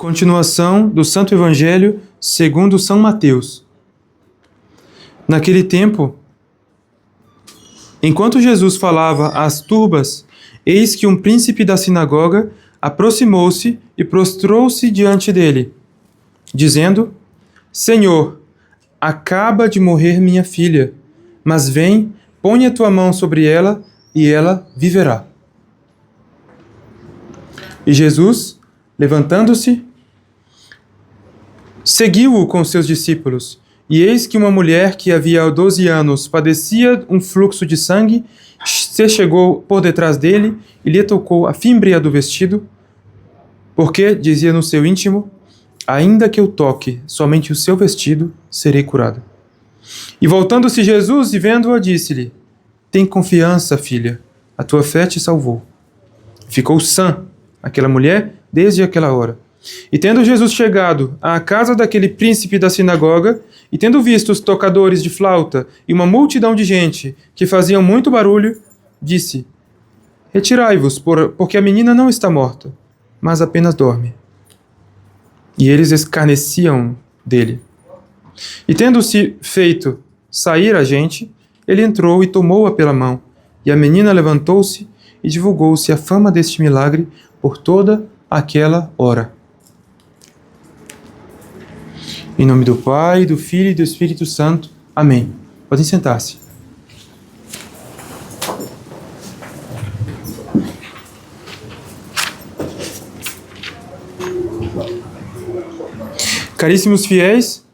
Continuação do Santo Evangelho segundo São Mateus. Naquele tempo, enquanto Jesus falava às turbas, eis que um príncipe da sinagoga aproximou-se e prostrou-se diante dele, dizendo: Senhor, acaba de morrer minha filha, mas vem, põe a tua mão sobre ela e ela viverá. E Jesus, levantando-se, seguiu-o com seus discípulos. E eis que uma mulher que havia 12 anos padecia um fluxo de sangue, se chegou por detrás dele e lhe tocou a fímbria do vestido, porque dizia no seu íntimo: ainda que eu toque somente o seu vestido, serei curada. E voltando-se Jesus e vendo-a, disse-lhe: tem confiança, filha, a tua fé te salvou. Ficou sã aquela mulher desde aquela hora. E tendo Jesus chegado à casa daquele príncipe da sinagoga, e tendo visto os tocadores de flauta e uma multidão de gente que faziam muito barulho, disse: retirai-vos, porque a menina não está morta, mas apenas dorme. E eles escarneciam dele. E tendo-se feito sair a gente, ele entrou e tomou-a pela mão, e a menina levantou-se e divulgou-se a fama deste milagre por toda aquela hora. Em nome do Pai, do Filho e do Espírito Santo. Amém. Podem sentar-se. Caríssimos fiéis,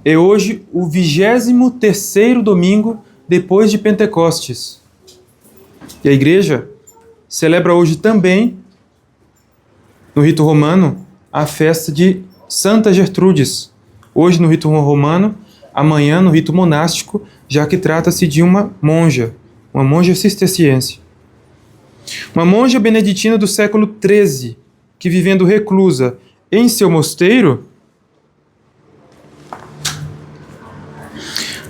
é hoje o 23º domingo depois de Pentecostes. E a Igreja celebra hoje também, no rito romano, a festa de Santa Gertrudes. Hoje no rito romano, amanhã no rito monástico, já que trata-se de uma monja cisterciense. Uma monja beneditina do século XIII, que vivendo reclusa em seu mosteiro,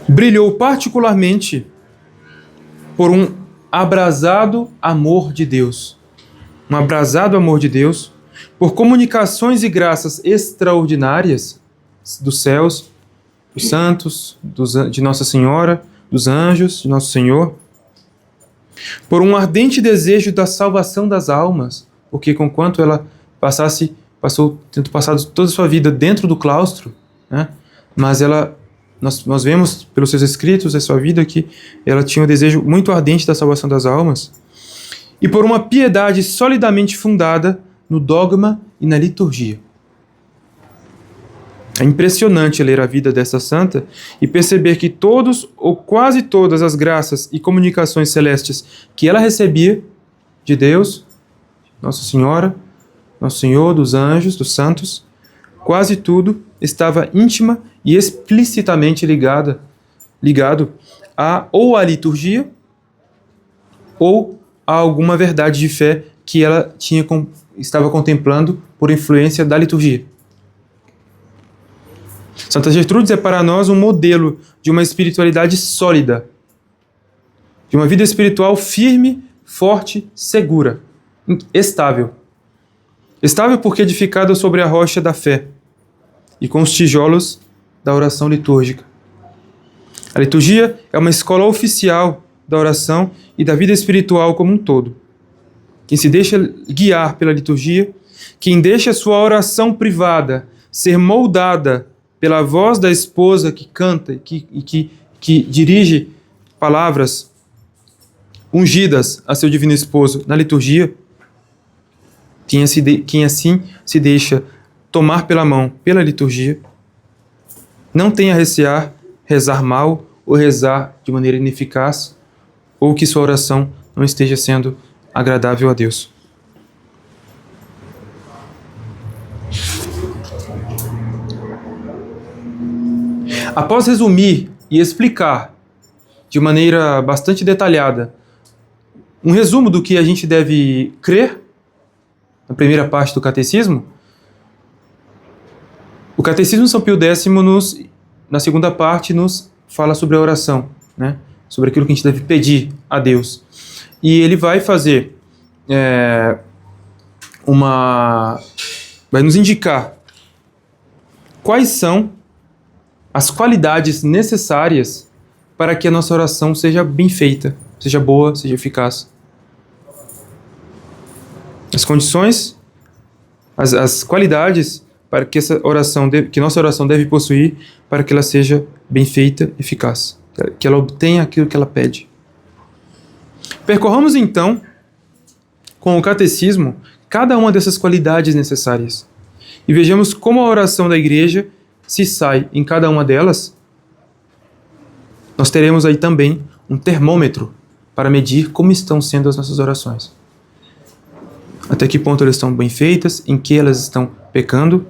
brilhou particularmente por um abrasado amor de Deus. Um abrasado amor de Deus, por comunicações e graças extraordinárias dos céus, dos santos, de Nossa Senhora, dos anjos, de Nosso Senhor, por um ardente desejo da salvação das almas, porque conquanto ela tendo passado toda a sua vida dentro do claustro, né, mas nós vemos pelos seus escritos da sua vida que ela tinha um desejo muito ardente da salvação das almas, e por uma piedade solidamente fundada no dogma e na liturgia. É impressionante ler a vida dessa santa e perceber que todos ou quase todas as graças e comunicações celestes que ela recebia de Deus, Nossa Senhora, Nosso Senhor, dos anjos, dos santos, quase tudo estava íntima e explicitamente ligado ou à liturgia ou a alguma verdade de fé que ela estava contemplando por influência da liturgia. Santa Gertrudes é para nós um modelo de uma espiritualidade sólida, de uma vida espiritual firme, forte, segura, estável. Estável porque edificada sobre a rocha da fé e com os tijolos da oração litúrgica. A liturgia é uma escola oficial da oração e da vida espiritual como um todo. Quem se deixa guiar pela liturgia, quem deixa sua oração privada ser moldada pela voz da esposa que canta e que dirige palavras ungidas a seu divino esposo na liturgia, quem assim se deixa tomar pela mão pela liturgia, não tem a recear rezar mal ou rezar de maneira ineficaz, ou que sua oração não esteja sendo agradável a Deus. Após resumir e explicar de maneira bastante detalhada um resumo do que a gente deve crer na primeira parte do Catecismo, o Catecismo de São Pio X, na segunda parte, nos fala sobre a oração, né? Sobre aquilo que a gente deve pedir a Deus. E ele vai fazer vai nos indicar quais são as qualidades necessárias para que a nossa oração seja bem feita, seja boa, seja eficaz. As condições, as qualidades para que que nossa oração deve possuir para que ela seja bem feita, eficaz, que ela obtenha aquilo que ela pede. Percorramos então, com o catecismo, cada uma dessas qualidades necessárias e vejamos como a oração da igreja se sai em cada uma delas. Nós teremos aí também um termômetro para medir como estão sendo as nossas orações. Até que ponto elas estão bem feitas, em que elas estão pecando.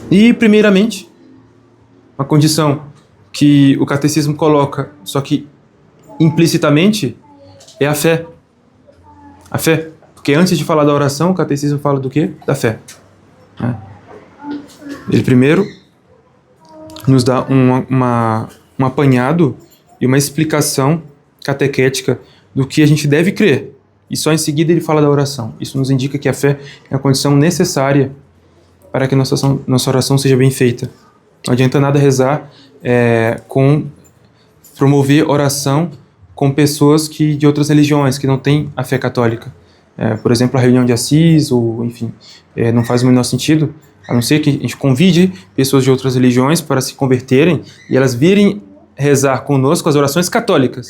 E, primeiramente, uma condição que o catecismo coloca, só que implicitamente, é a fé. A fé. Porque antes de falar da oração, o catecismo fala do quê? Da fé. Ele primeiro nos dá um apanhado e uma explicação catequética do que a gente deve crer. E só em seguida ele fala da oração. Isso nos indica que a fé é a condição necessária para que nossa oração seja bem feita. Não adianta nada rezar promover oração com pessoas de outras religiões, que não têm a fé católica. Por exemplo, a reunião de Assis, ou enfim, não faz o menor sentido, a não ser que a gente convide pessoas de outras religiões para se converterem e elas virem rezar conosco as orações católicas.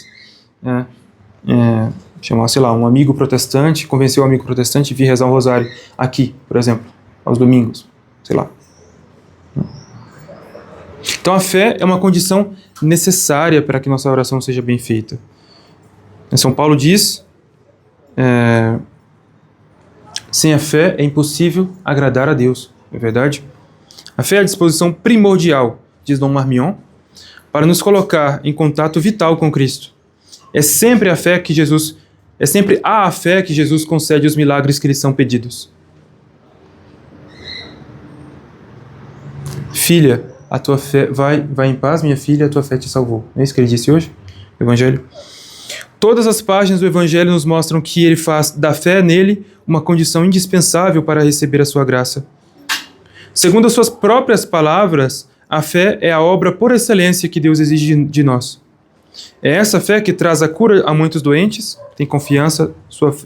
Chamar, sei lá, um amigo protestante, convencer um amigo protestante a vir rezar um rosário aqui, por exemplo, aos domingos, sei lá. Então a fé é uma condição necessária para que nossa oração seja bem feita. São Paulo diz, sem a fé é impossível agradar a Deus, não é verdade? A fé é a disposição primordial, diz Dom Marmion, para nos colocar em contato vital com Cristo. É sempre a fé que Jesus concede os milagres que lhe são pedidos. Filha, a tua fé vai em paz, minha filha, a tua fé te salvou. Não é isso que ele disse hoje no Evangelho? Todas as páginas do Evangelho nos mostram que ele faz da fé nele uma condição indispensável para receber a sua graça. Segundo as suas próprias palavras, a fé é a obra por excelência que Deus exige de nós. É essa fé que traz a cura a muitos doentes. Tem confiança,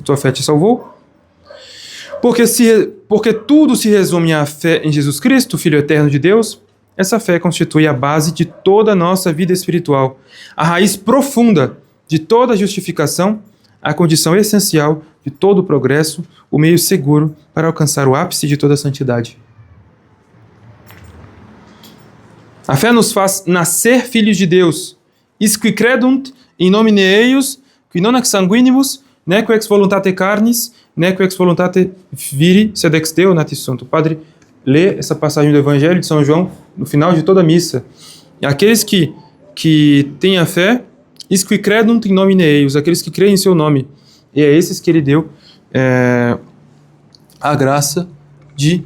tua fé te salvou. Porque tudo se resume à fé em Jesus Cristo, Filho eterno de Deus. Essa fé constitui a base de toda a nossa vida espiritual, a raiz profunda de toda a justificação, a condição essencial de todo o progresso, o meio seguro para alcançar o ápice de toda a santidade. A fé nos faz nascer filhos de Deus. Isqui credunt in nomine eius, qui non ex sanguinibus, neque ex voluntate carnis, neque ex voluntate viri, sed ex Deo natis sunt. O padre lê essa passagem do Evangelho de São João no final de toda a missa. E aqueles que têm a fé, isqui credunt in nomine eius, aqueles que creem em seu nome. E é esses que ele deu a graça de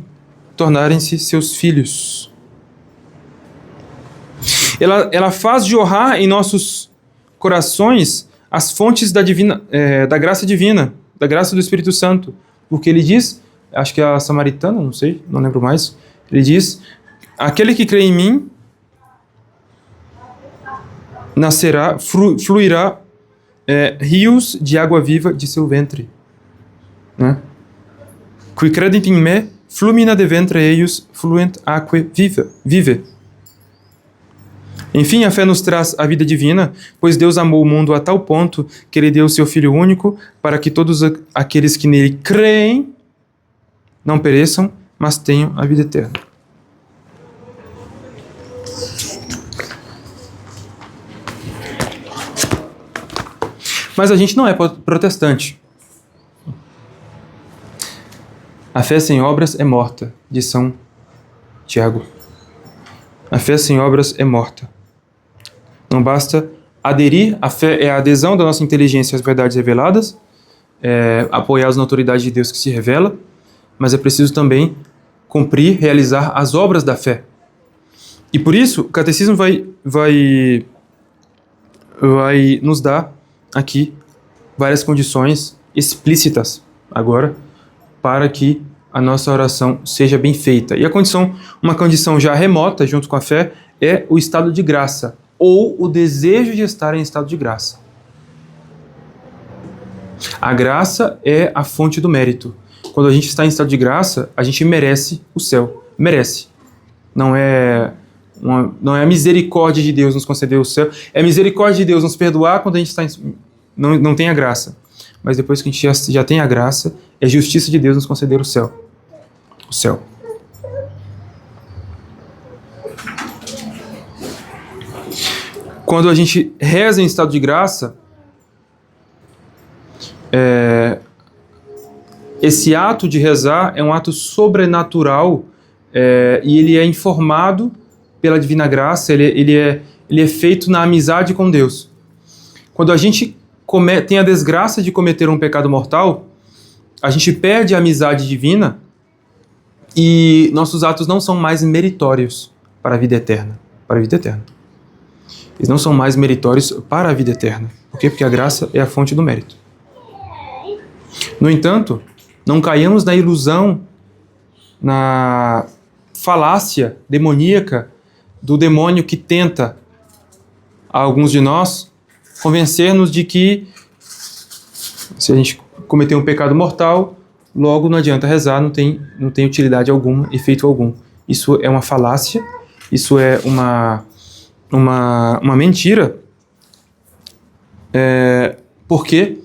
tornarem-se seus filhos. Ela faz jorrar em nossos corações as fontes da graça divina, da graça do Espírito Santo. Porque ele diz, acho que é a samaritana, não sei, não lembro mais, ele diz, aquele que crê em mim fluirá rios de água viva de seu ventre. Né? Qui credit in me, flumina de ventre eius fluent aquae vive. Enfim, a fé nos traz a vida divina, pois Deus amou o mundo a tal ponto que ele deu o seu Filho único para que todos aqueles que nele creem não pereçam, mas tenham a vida eterna. Mas a gente não é protestante. A fé sem obras é morta, diz São Tiago. A fé sem obras é morta. Não basta aderir, a fé é a adesão da nossa inteligência às verdades reveladas, apoiar-nos na autoridade de Deus que se revela, mas é preciso também cumprir, realizar as obras da fé. E por isso, o catecismo vai nos dar aqui várias condições explícitas agora para que a nossa oração seja bem feita. E uma condição já remota, junto com a fé, é o estado de graça, ou o desejo de estar em estado de graça. A graça é a fonte do mérito. Quando a gente está em estado de graça, a gente merece o céu. Merece. Não é a misericórdia de Deus nos conceder o céu. É a misericórdia de Deus nos perdoar quando a gente não tem a graça. Mas depois que a gente já tem a graça, é justiça de Deus nos conceder o céu. O céu. Quando a gente reza em estado de graça, esse ato de rezar é um ato sobrenatural e ele é informado pela divina graça, ele é feito na amizade com Deus. Quando a gente tem a desgraça de cometer um pecado mortal, a gente perde a amizade divina e nossos atos não são mais meritórios para a vida eterna. Para a vida eterna. Eles não são mais meritórios para a vida eterna. Por quê? Porque a graça é a fonte do mérito. No entanto, não caiamos na ilusão, na falácia demoníaca do demônio que tenta a alguns de nós convencer-nos de que se a gente cometer um pecado mortal, logo não adianta rezar, não tem utilidade alguma, efeito algum. Isso é uma falácia, isso é uma mentira. Por quê?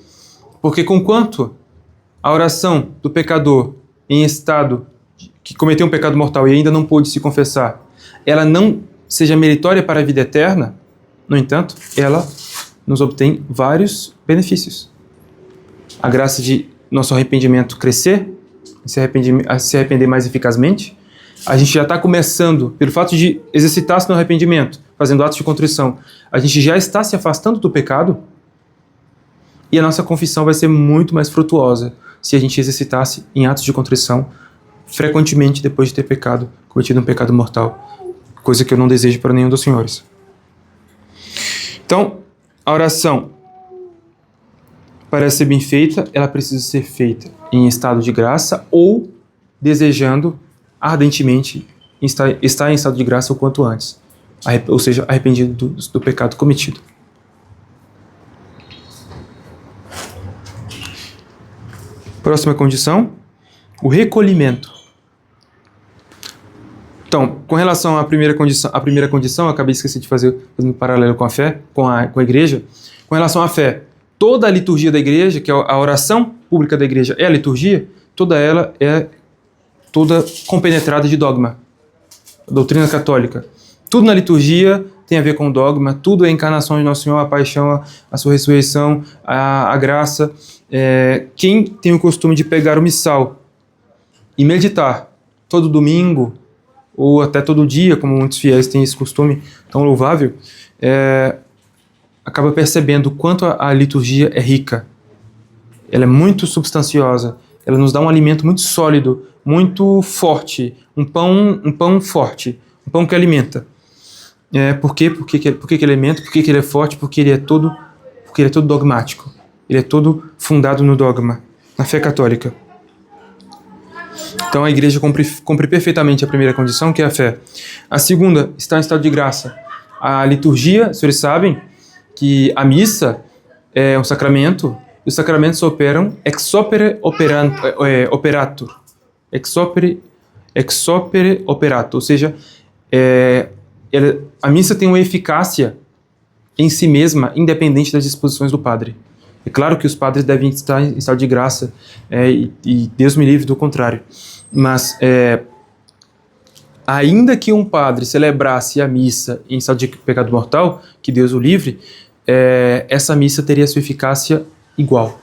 Porque conquanto a oração do pecador em estado que cometeu um pecado mortal e ainda não pôde se confessar, ela não seja meritória para a vida eterna, no entanto, ela nos obtém vários benefícios. A graça de nosso arrependimento crescer, se arrepender mais eficazmente. A gente já está começando, pelo fato de exercitar-se no arrependimento, fazendo atos de contrição, a gente já está se afastando do pecado e a nossa confissão vai ser muito mais frutuosa se a gente exercitasse em atos de contrição frequentemente depois de ter cometido um pecado mortal, coisa que eu não desejo para nenhum dos senhores. Então, a oração, para ser bem feita, ela precisa ser feita em estado de graça ou desejando ardentemente estar em estado de graça o quanto antes, ou seja, arrependido do pecado cometido. Próxima condição, o recolhimento. Então, com relação à primeira condição, eu acabei esquecendo de fazer um paralelo com a fé, com a igreja. Com relação à fé, toda a liturgia da igreja, que é a oração pública da igreja, é a liturgia, toda ela é toda compenetrada de dogma, a doutrina católica. Tudo na liturgia tem a ver com dogma, tudo é a encarnação de Nosso Senhor, a paixão, a sua ressurreição, a graça. Quem tem o costume de pegar o missal e meditar todo domingo, ou até todo dia, como muitos fiéis têm esse costume tão louvável, acaba percebendo o quanto a liturgia é rica. Ela é muito substanciosa, ela nos dá um alimento muito sólido, muito forte, um pão forte, um pão que alimenta. Por quê? Por que ele alimenta? Por que ele é forte? Porque ele é todo dogmático. Ele é todo fundado no dogma, na fé católica. Então a igreja cumpre perfeitamente a primeira condição, que é a fé. A segunda está em estado de graça. A liturgia, os senhores sabem que a missa é um sacramento, e os sacramentos operam ex opere operatur. Ex opere operatur, ou seja, a missa tem uma eficácia em si mesma, independente das disposições do padre. É claro que os padres devem estar em estado de graça, e Deus me livre do contrário. Mas, ainda que um padre celebrasse a missa em estado de pecado mortal, que Deus o livre, essa missa teria sua eficácia igual.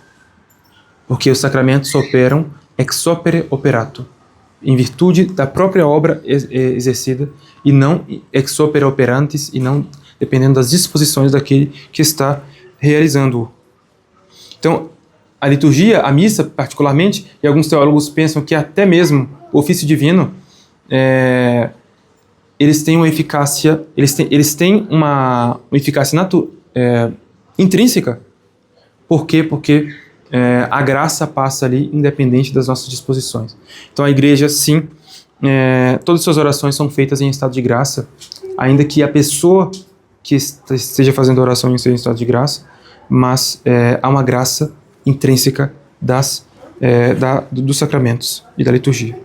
Porque os sacramentos operam ex opere operato, em virtude da própria obra exercida, e não ex opere operantes, e não dependendo das disposições daquele que está realizando-o. Então, a liturgia, a missa particularmente, e alguns teólogos pensam que até mesmo o ofício divino, eles têm uma eficácia, eles têm uma eficácia intrínseca. Por quê? Porque a graça passa ali independente das nossas disposições. Então a igreja, sim, todas as suas orações são feitas em estado de graça, ainda que a pessoa que esteja fazendo a oração em estado de graça, mas há uma graça intrínseca dos sacramentos e da liturgia.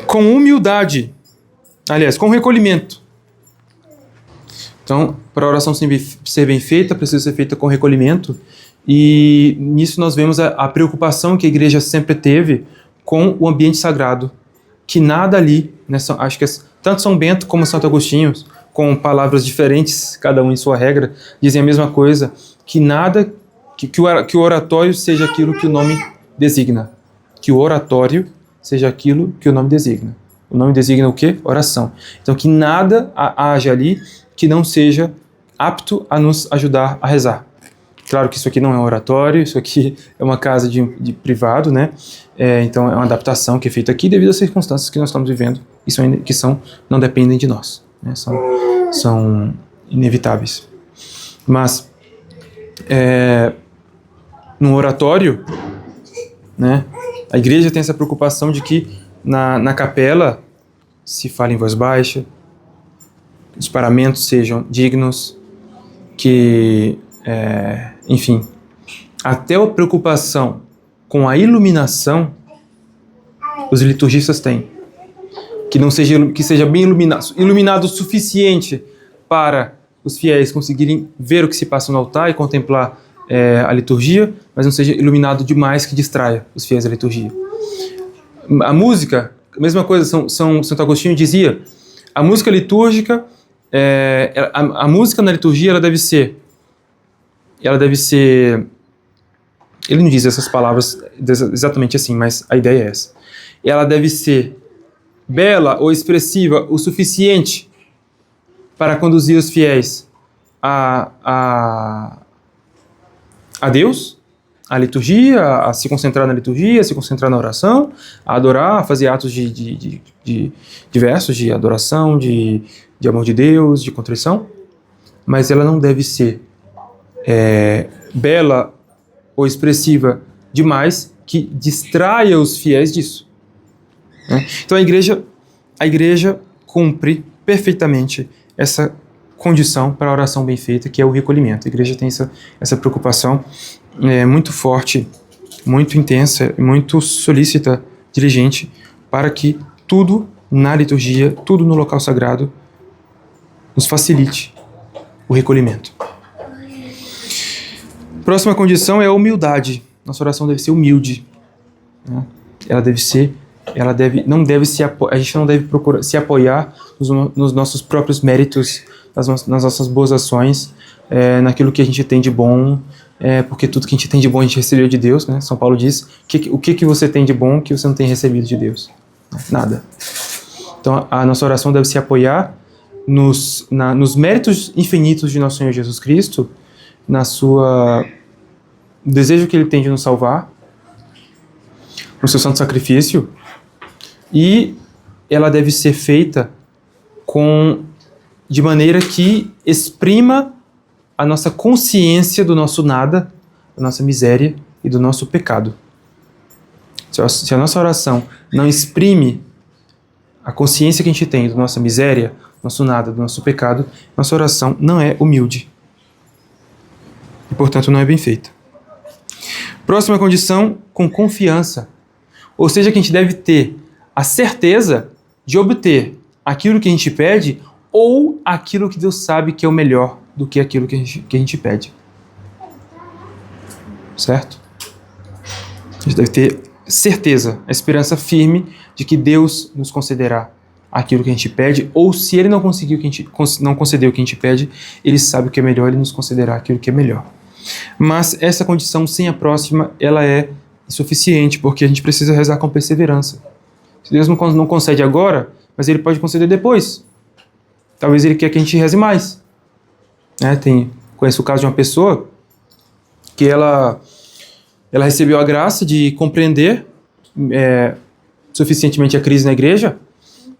Com humildade, aliás, com recolhimento. Então, para a oração ser bem feita, precisa ser feita com recolhimento, e nisso nós vemos a preocupação que a igreja sempre teve com o ambiente sagrado, que nada ali, né, acho que tanto São Bento como Santo Agostinho, com palavras diferentes, cada um em sua regra, dizem a mesma coisa, que nada, que o oratório seja aquilo que o nome designa. Que o oratório seja aquilo que o nome designa. O nome designa o quê? Oração. Então que nada haja ali que não seja apto a nos ajudar a rezar. Claro que isso aqui não é um oratório, isso aqui é uma casa de privado, né? Então é uma adaptação que é feita aqui devido às circunstâncias que nós estamos vivendo e não dependem de nós, né? São inevitáveis. Mas num oratório, né, a igreja tem essa preocupação de que na capela se fale em voz baixa, os paramentos sejam dignos, que enfim, até a preocupação com a iluminação os liturgistas têm. Que seja bem iluminado o suficiente para os fiéis conseguirem ver o que se passa no altar e contemplar a liturgia, mas não seja iluminado demais que distraia os fiéis da liturgia. A música, a mesma coisa, Santo Agostinho dizia, a música litúrgica, a música na liturgia, ela deve ser, ele não diz essas palavras exatamente assim, mas a ideia é essa. Ela deve ser bela ou expressiva o suficiente para conduzir os fiéis a Deus, a liturgia, a se concentrar na liturgia, a se concentrar na oração, a adorar, a fazer atos diversos de adoração, de amor de Deus, de contrição, mas ela não deve ser bela ou expressiva demais que distraia os fiéis disso, né? Então a igreja cumpre perfeitamente essa condição para a oração bem feita, que é o recolhimento. A igreja tem essa preocupação muito forte, muito intensa, muito solícita, diligente, para que tudo na liturgia, tudo no local sagrado, nos facilite o recolhimento. Próxima condição é a humildade. Nossa oração deve ser humilde, né? A gente não deve procurar se apoiar nos nossos próprios méritos, nas nossas boas ações, naquilo que a gente tem de bom, porque tudo que a gente tem de bom a gente recebeu de Deus, né? São Paulo diz, o que você tem de bom que você não tem recebido de Deus? Nada. Então a nossa oração deve se apoiar nos méritos infinitos de nosso Senhor Jesus Cristo, no desejo que Ele tem de nos salvar, no seu santo sacrifício, e ela deve ser feita de maneira que exprima a nossa consciência do nosso nada, da nossa miséria e do nosso pecado. Se a nossa oração não exprime a consciência que a gente tem da nossa miséria, do nosso nada, do nosso pecado, nossa oração não é humilde. E, portanto, não é bem feita. Próxima condição, com confiança. Ou seja, que a gente deve ter a certeza de obter aquilo que a gente pede ou aquilo que Deus sabe que é o melhor do que aquilo que a gente pede. Certo? A gente deve ter certeza, a esperança firme de que Deus nos concederá aquilo que a gente pede, ou se Ele não concedeu o que a gente pede, Ele sabe o que é melhor, Ele nos concederá aquilo que é melhor. Mas essa condição sem a próxima, ela é insuficiente, porque a gente precisa rezar com perseverança. Se Deus não concede agora, mas Ele pode conceder depois. Talvez Ele quer que a gente reze mais. Conheço o caso de uma pessoa que ela recebeu a graça de compreender suficientemente a crise na igreja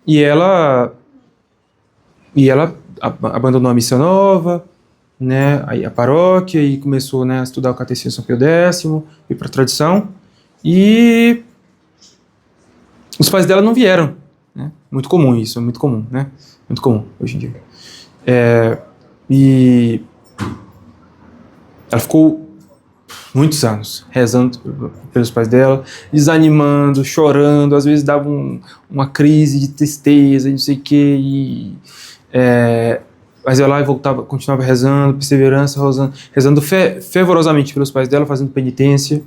e ela abandonou a missa nova, né, aí a paróquia e começou, né, a estudar o Catecismo de São Pio X, ir para a tradição, e os pais dela não vieram, né? Muito comum isso, é muito comum, né? Muito comum hoje em dia. E ela ficou muitos anos rezando pelos pais dela, desanimando, chorando, às vezes dava uma crise de tristeza, não sei o quê, mas ela voltava, continuava rezando, perseverança, rezando fervorosamente pelos pais dela, fazendo penitência,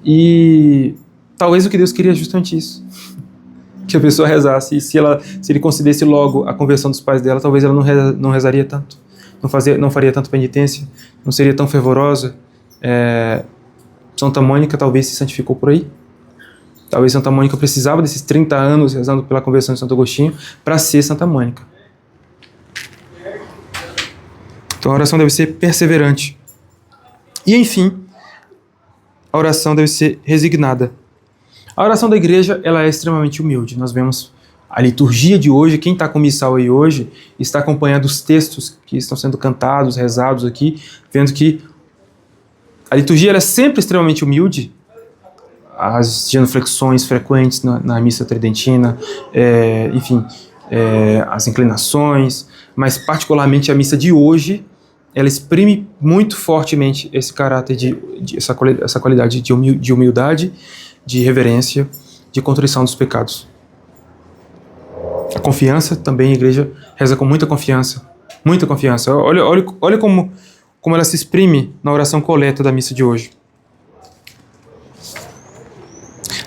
e talvez o que Deus queria é justamente isso, que a pessoa rezasse, e se ele concedesse logo a conversão dos pais dela, talvez ela não rezaria tanto, não faria tanto penitência, não seria tão fervorosa. Santa Mônica talvez se santificou por aí. Talvez Santa Mônica precisava desses 30 anos rezando pela conversão de Santo Agostinho para ser Santa Mônica. Então a oração deve ser perseverante. E enfim, a oração deve ser resignada. A oração da igreja, ela é extremamente humilde. Nós vemos a liturgia de hoje, quem está com missal aí hoje, está acompanhando os textos que estão sendo cantados, rezados aqui, vendo que a liturgia ela é sempre extremamente humilde, as genuflexões frequentes na missa tridentina, enfim, as inclinações, mas particularmente a missa de hoje, ela exprime muito fortemente esse caráter essa qualidade de humildade, de reverência, de contrição dos pecados. A confiança também, a igreja reza com muita confiança, muita confiança. Olha como ela se exprime na oração coleta da missa de hoje.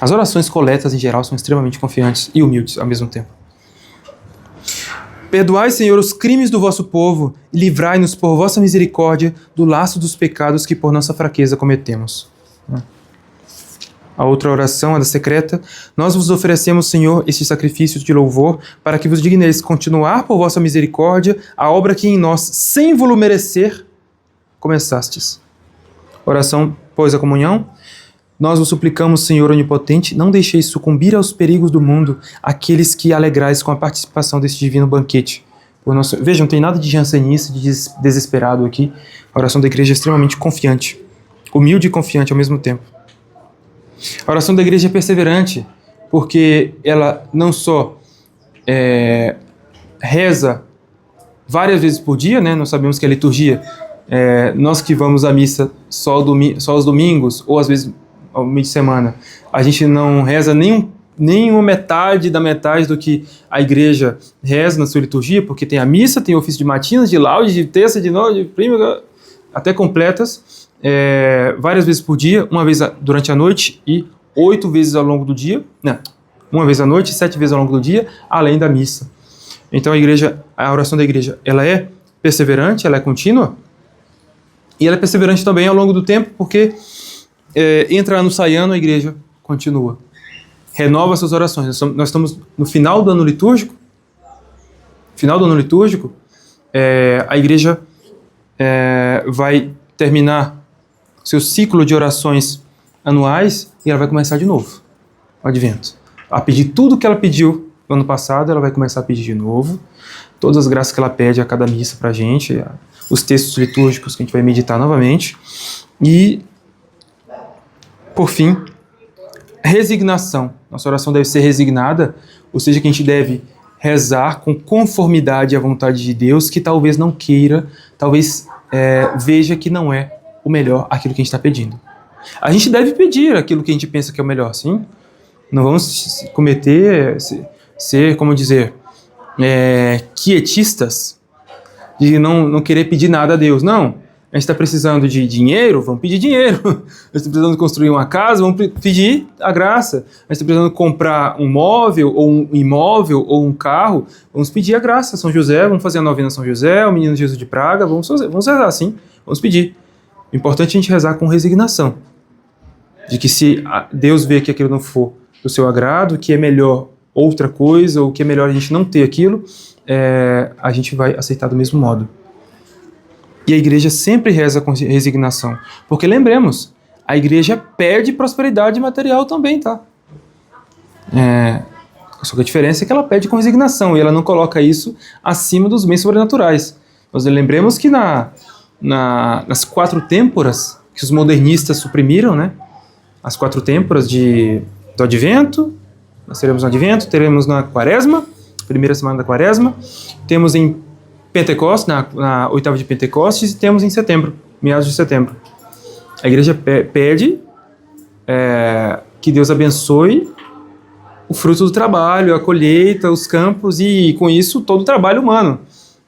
As orações coletas, em geral, são extremamente confiantes e humildes ao mesmo tempo. Perdoai, Senhor, os crimes do vosso povo e livrai-nos por vossa misericórdia do laço dos pecados que por nossa fraqueza cometemos. A outra oração, a da secreta. Nós vos oferecemos, Senhor, este sacrifício de louvor para que vos digneis continuar por vossa misericórdia a obra que em nós, sem vos merecer, começastes. Oração pós a comunhão. Nós vos suplicamos, Senhor onipotente, não deixeis sucumbir aos perigos do mundo aqueles que alegrais com a participação deste divino banquete. Vejam, não tem nada de jansenista, de desesperado aqui. A oração da igreja é extremamente confiante, humilde e confiante ao mesmo tempo. A oração da igreja é perseverante, porque ela não só reza várias vezes por dia, né? Nós sabemos que a liturgia, nós que vamos à missa só aos domingos, ou às vezes ao meio de semana, a gente não reza nem uma metade da metade do que a igreja reza na sua liturgia, porque tem a missa, tem o ofício de matinas, de laude, de terça, de noite, de prima, até completas, várias vezes por dia, uma vez durante a noite e 8 vezes ao longo do dia, uma vez à noite e 7 vezes ao longo do dia, além da missa. Então a oração da igreja, ela é perseverante, ela é contínua, e ela é perseverante também ao longo do tempo, porque entra ano sai ano, a igreja continua, renova suas orações. Nós estamos no final do ano litúrgico, a igreja vai terminar seu ciclo de orações anuais e ela vai começar de novo, o Advento. A pedir tudo que ela pediu no ano passado, ela vai começar a pedir de novo, todas as graças que ela pede a cada missa pra gente, os textos litúrgicos que a gente vai meditar novamente, e por fim, resignação. Nossa oração deve ser resignada, ou seja, que a gente deve rezar com conformidade à vontade de Deus, que talvez não queira, talvez veja que não é o melhor aquilo que a gente está pedindo. A gente deve pedir aquilo que a gente pensa que é o melhor, sim? Não vamos ser, como dizer, quietistas, de não querer pedir nada a Deus. Não. A gente está precisando de dinheiro, vamos pedir dinheiro. A gente está precisando construir uma casa, vamos pedir a graça. A gente está precisando comprar um móvel, ou um imóvel, ou um carro, vamos pedir a graça. São José, vamos fazer a novena São José, o Menino Jesus de Praga, vamos rezar assim, vamos pedir. O importante é a gente rezar com resignação. De que se Deus vê que aquilo não for do seu agrado, que é melhor outra coisa, ou que é melhor a gente não ter aquilo, a gente vai aceitar do mesmo modo. E a igreja sempre reza com resignação. Porque lembremos, a igreja pede prosperidade material também, tá? Só que a diferença é que ela pede com resignação e ela não coloca isso acima dos bens sobrenaturais. Nós lembremos que nas 4 têmporas que os modernistas suprimiram, né? As 4 têmporas do Advento. Nós teremos no Advento, teremos na Quaresma, primeira semana da Quaresma, temos em Pentecostes, na oitava de Pentecostes, e temos em setembro, meados de setembro. A igreja pede que Deus abençoe o fruto do trabalho, a colheita, os campos e, com isso, todo o trabalho humano,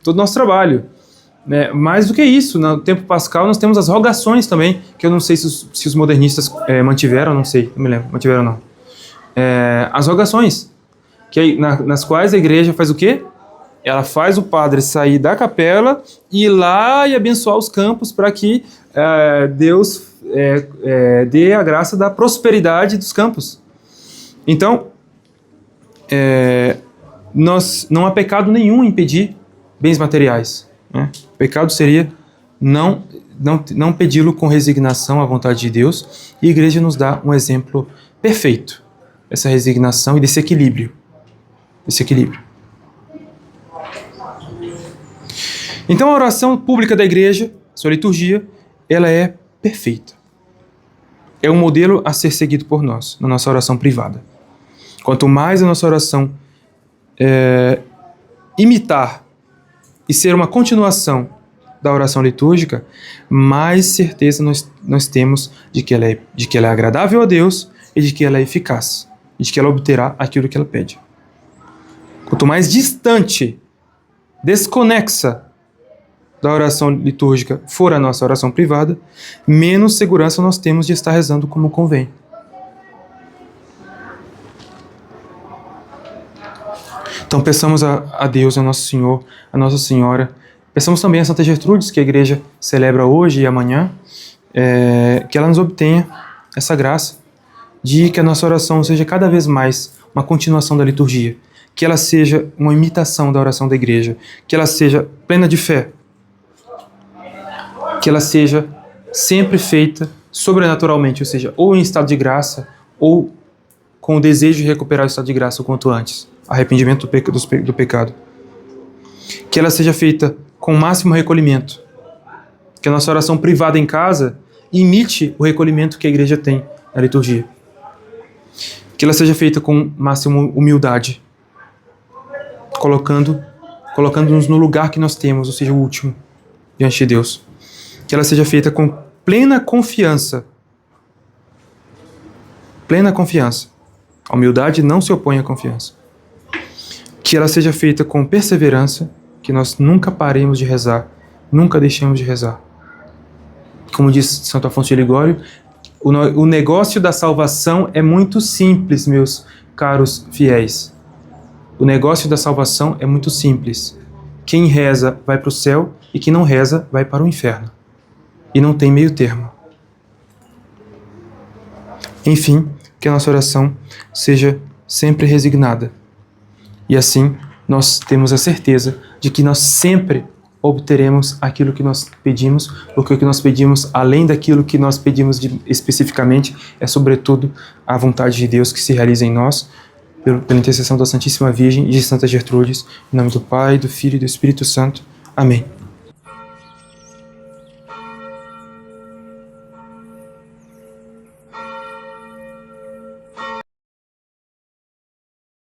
todo o nosso trabalho. Mais do que isso, no tempo pascal nós temos as rogações também, que eu não sei se os modernistas mantiveram, não sei, não me lembro, mantiveram ou não. As rogações, nas quais a igreja faz o quê? Ela faz o padre sair da capela e ir lá e abençoar os campos para que Deus dê a graça da prosperidade dos campos. Então, não há pecado nenhum em pedir bens materiais. Né? O pecado seria não pedi-lo com resignação à vontade de Deus, e a igreja nos dá um exemplo perfeito dessa resignação e desse equilíbrio. Então a oração pública da igreja, sua liturgia, ela é perfeita. É um modelo a ser seguido por nós, na nossa oração privada. Quanto mais a nossa oração imitar e ser uma continuação da oração litúrgica, mais certeza nós temos de que ela é agradável a Deus e de que ela é eficaz, e de que ela obterá aquilo que ela pede. Quanto mais distante, desconexa da oração litúrgica for a nossa oração privada, menos segurança nós temos de estar rezando como convém. Então peçamos a Deus, a Nosso Senhor, a Nossa Senhora, peçamos também a Santa Gertrudes, que a igreja celebra hoje e amanhã, que ela nos obtenha essa graça de que a nossa oração seja cada vez mais uma continuação da liturgia, que ela seja uma imitação da oração da igreja, que ela seja plena de fé, que ela seja sempre feita sobrenaturalmente, ou seja, ou em estado de graça, ou com o desejo de recuperar o estado de graça o quanto antes, arrependimento do pecado. Que ela seja feita com o máximo recolhimento, que a nossa oração privada em casa imite o recolhimento que a igreja tem na liturgia. Que ela seja feita com máxima humildade, colocando-nos no lugar que nós temos, ou seja, o último, diante de Deus. Que ela seja feita com plena confiança. Plena confiança. A humildade não se opõe à confiança. Que ela seja feita com perseverança, que nós nunca paremos de rezar, nunca deixemos de rezar. Como diz Santo Afonso de Ligório, o negócio da salvação é muito simples, meus caros fiéis. O negócio da salvação é muito simples. Quem reza vai para o céu e quem não reza vai para o inferno. E não tem meio termo. Enfim, que a nossa oração seja sempre resignada. E assim, nós temos a certeza de que nós sempre obteremos aquilo que nós pedimos, porque o que nós pedimos, além daquilo que nós pedimos especificamente, é sobretudo a vontade de Deus que se realiza em nós, pela intercessão da Santíssima Virgem e de Santa Gertrudes, em nome do Pai, do Filho e do Espírito Santo. Amém.